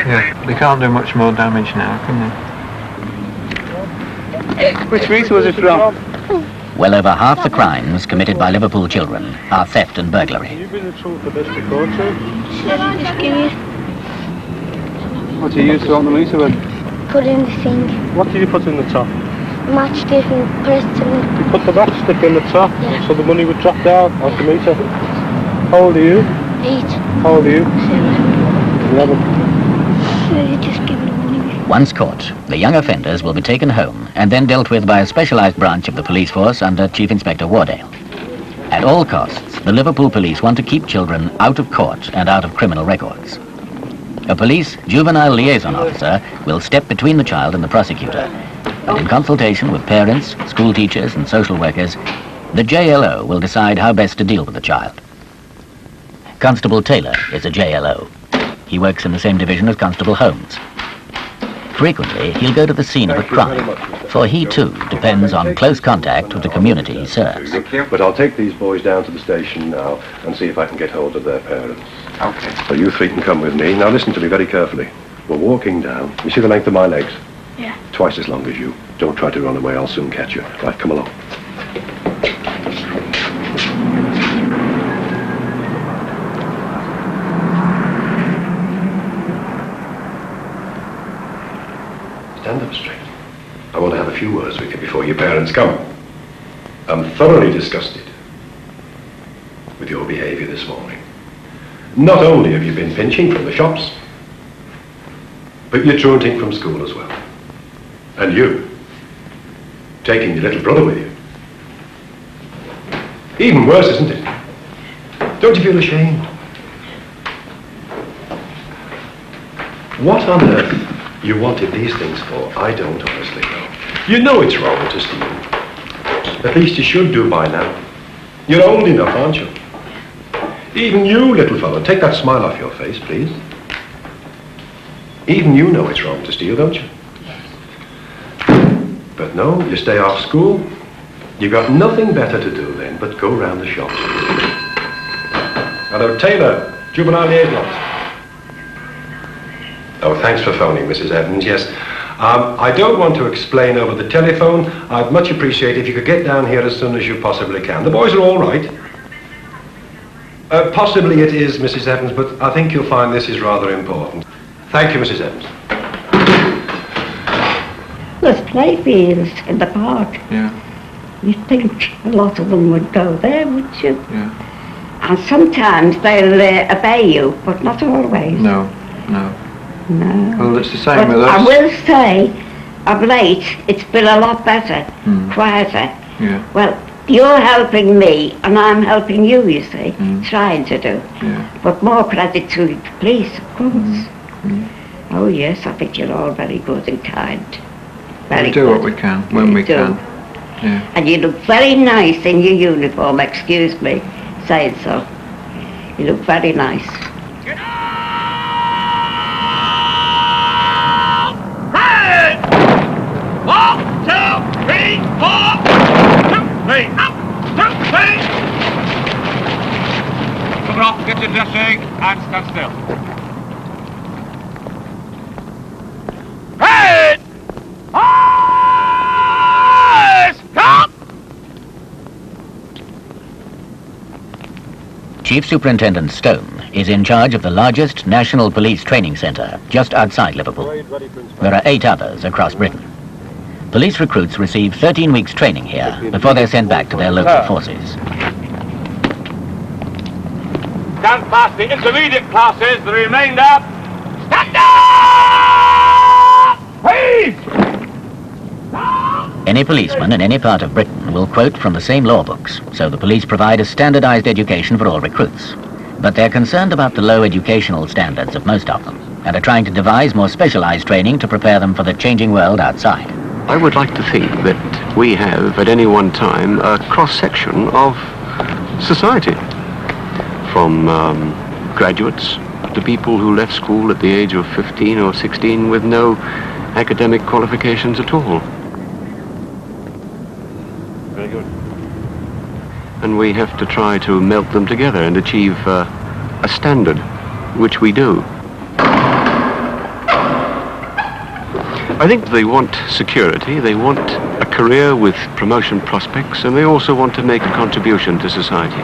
Yeah, they can't do much more damage now, can they? Which meter was it from? Well over half the crimes committed by Liverpool children are theft and burglary. You've been in trouble for this before, too? Just give me. What do you use to open the meter with? Put in the sink. What did you put in the top? Matchstick and press it in. You put the matchstick in the top, Yeah. so the money would drop down off the meter. How old are you? 8. How old are you? 7. 11. So you just give me the money. Once caught, the young offenders will be taken home and then dealt with by a specialised branch of the police force under Chief Inspector Wardale. At all costs, the Liverpool police want to keep children out of court and out of criminal records. A police juvenile liaison officer will step between the child and the prosecutor, and in consultation with parents, school teachers and social workers, the JLO will decide how best to deal with the child. Constable Taylor is a JLO. He works in the same division as Constable Holmes. Frequently, he'll go to the scene of a crime, for he too depends on close contact with the community he serves. But I'll take these boys down to the station now and see if I can get hold of their parents. Okay. So you three can come with me. Now listen to me very carefully. We're walking down. You see the length of my legs? Yeah. Twice as long as you. Don't try to run away. I'll soon catch you. Right, come along. Stand up straight. I want to have a few words with you before your parents come. I'm thoroughly disgusted with your behaviour this morning. Not only have you been pinching from the shops, but you're truanting from school as well. And you, taking your little brother with you. Even worse, isn't it? Don't you feel ashamed? What on earth you wanted these things for, I don't honestly know. You know it's wrong to steal. At least you should do by now. You're old enough, aren't you? Even you, little fellow, take that smile off your face, please. Even you know it's wrong to steal, don't you? But no, you stay off school. You've got nothing better to do then but go round the shops. Hello, Taylor, juvenile liaison. Oh, thanks for phoning, Mrs. Evans. Yes, I don't want to explain over the telephone. I'd much appreciate if you could get down here as soon as you possibly can. The boys are all right. Possibly it is, Mrs. Evans, but I think you'll find this is rather important. Thank you, Mrs. Evans. There's play fields in the park. Yeah. You'd think a lot of them would go there, would you? Yeah. And sometimes they'll obey you, but not always. No. No. Well, it's the same But with us. I will say, of late, it's been a lot better, quieter. Yeah. Well, you're helping me, and I'm helping you, you see, trying to do. Yeah. But more credit to the police, of course. Oh, yes, I think you're all very good and kind. Very We do good. what we can, when we do. can. Yeah. And you look very nice in your uniform, excuse me saying so. You look very nice. Hey! 1, 2, 3, 4. 2, 3, up, 2, 3. Come on, get your dressing and stand still. Hey! Eyes! Come! Chief Superintendent Stone is in charge of the largest national police training centre just outside Liverpool. There are 8 others across Britain. Police recruits receive 13 weeks training here before they're sent back to their local forces. Stand past the intermediate classes, the remainder. Stand up! Please! Any policeman in any part of Britain will quote from the same law books, so the police provide a standardised education for all recruits. But they're concerned about the low educational standards of most of them, and are trying to devise more specialised training to prepare them for the changing world outside. I would like to think that we have, at any one time, a cross-section of society. From graduates to people who left school at the age of 15 or 16 with no academic qualifications at all. Very good. And we have to try to melt them together and achieve a standard, which we do. I think they want security, they want a career with promotion prospects, and they also want to make a contribution to society.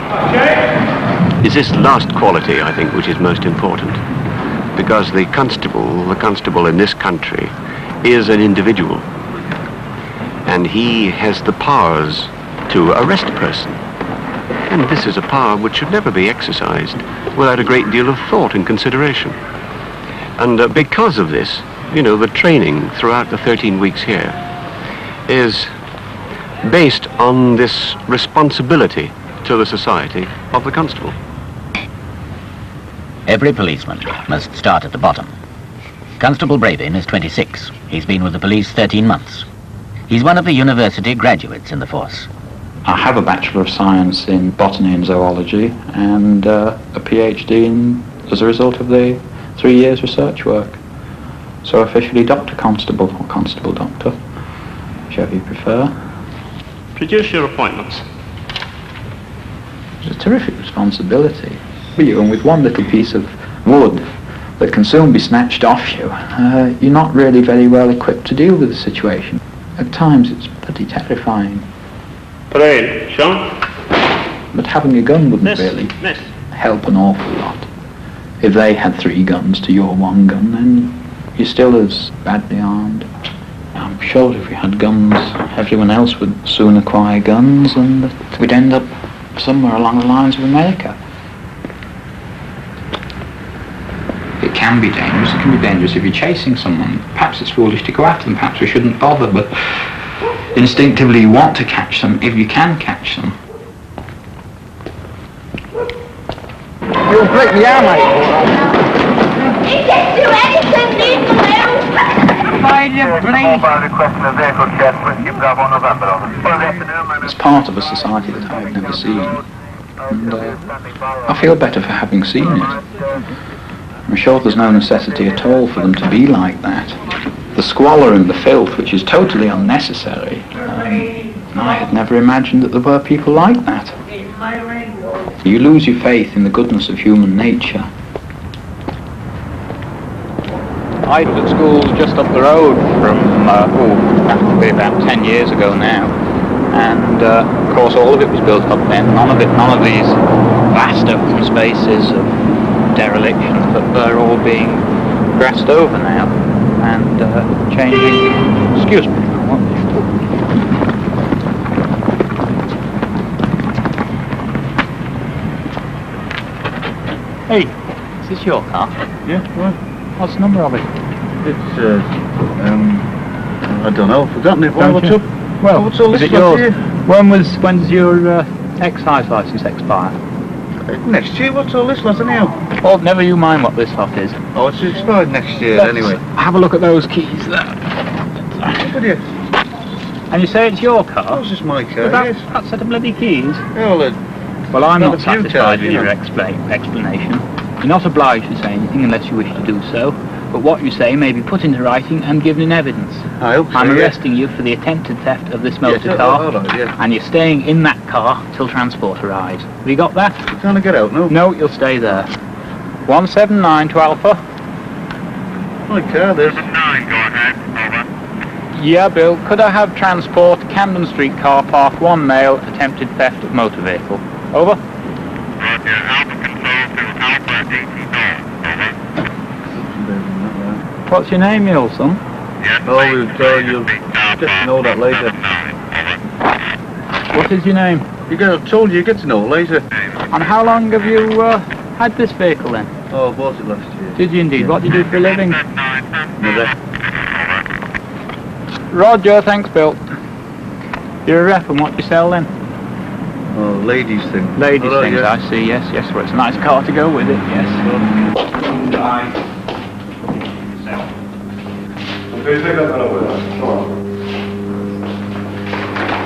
It's this last quality, I think, which is most important, because the constable in this country is an individual, and he has the powers to arrest a person. And this is a power which should never be exercised without a great deal of thought and consideration. And because of this, you know, the training throughout the 13 weeks here is based on this responsibility to the society of the constable. Every policeman must start at the bottom. Constable Bravin is 26. He's been with the police 13 months. He's one of the university graduates in the force. I have a Bachelor of Science in Botany and Zoology and a PhD as a result of the 3 years research work. So officially Dr. Constable, or Constable Doctor, whichever you prefer. Produce your appointments. It's a terrific responsibility for you, and with one little piece of wood that can soon be snatched off you, you're not really very well equipped to deal with the situation. At times it's pretty terrifying. Parade, Sean. But having a gun wouldn't really Miss. help an awful lot. If they had 3 guns to your 1 gun, then you're still as badly armed. I'm sure if we had guns, everyone else would soon acquire guns, and that we'd end up somewhere along the lines of America. It can be dangerous. It can be dangerous if you're chasing someone. Perhaps it's foolish to go after them. Perhaps we shouldn't bother, but instinctively you want to catch them if you can catch them. You'll break the arm, mate. He didn't do anything, leave him alone. It's part of a society that I've never seen, and I feel better for having seen it. I'm sure there's no necessity at all for them to be like that. The squalor and the filth, which is totally unnecessary, I had never imagined that there were people like that. You lose your faith in the goodness of human nature. I was at school just up the road from, that would be about 10 years ago now. And of course all of it was built up then. None of these vast open spaces of dereliction, but they're all being grassed over now and changing. Excuse me. Hey, is this your car? Yeah, right. What's the number of it? It's, I don't know, I've forgotten it. Why, what's up? Well, what's all is this it stuff yours? here? When's your excise licence expire? Next year, what's all this lot anyhow? Oh, never you mind what this lot is. Oh, it's expired next year anyway. Have a look at those keys there. Would you? And you say it's your car? This is my car, But yes. that set of bloody keys. Yeah, Well, I'm Not not a few satisfied cars, with you your know. explanation. You're not obliged to say anything unless you wish to do so, but what you say may be put into writing and given in evidence. I hope so, I'm yeah. arresting you for the attempted theft of this motor Yes, car, all right, yeah. and you're staying in that car till transport arrives. Have you got that? You trying to get out, no? No, you'll stay there. 179 to Alpha. My car, there's... 9, go ahead, over. Yeah, Bill. Could I have transport, Camden Street car park, 1 male, attempted theft of motor vehicle? Over. Roger, Alpha Control to Alpha 18 North, over. What's your name, you old son? Yes, Oh, we'll tell you. Get to know that later. What is your name? I told you, get to know later. And how long have you had this vehicle then? Oh, I bought it last year. Did you indeed? What do you do for a living? Mother. Roger, thanks, Bill. You're a rep, and what do you sell then? Oh, ladies thing. Ladies' All right, things, yeah. I see, yes, yes. Well, it's a nice car to go with it, yes.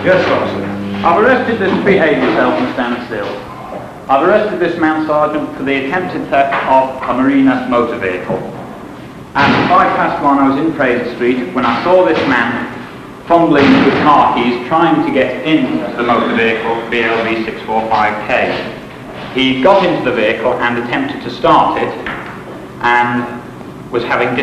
Yes, officer. I've arrested this, behave yourself and stand still. I've arrested this man, Sergeant, for the attempted theft of a Marina motor vehicle. At 1:05 I was in Fraser Street when I saw this man fumbling with car keys trying to get into the motor vehicle BLV 645K. He got into the vehicle and attempted to start it and was having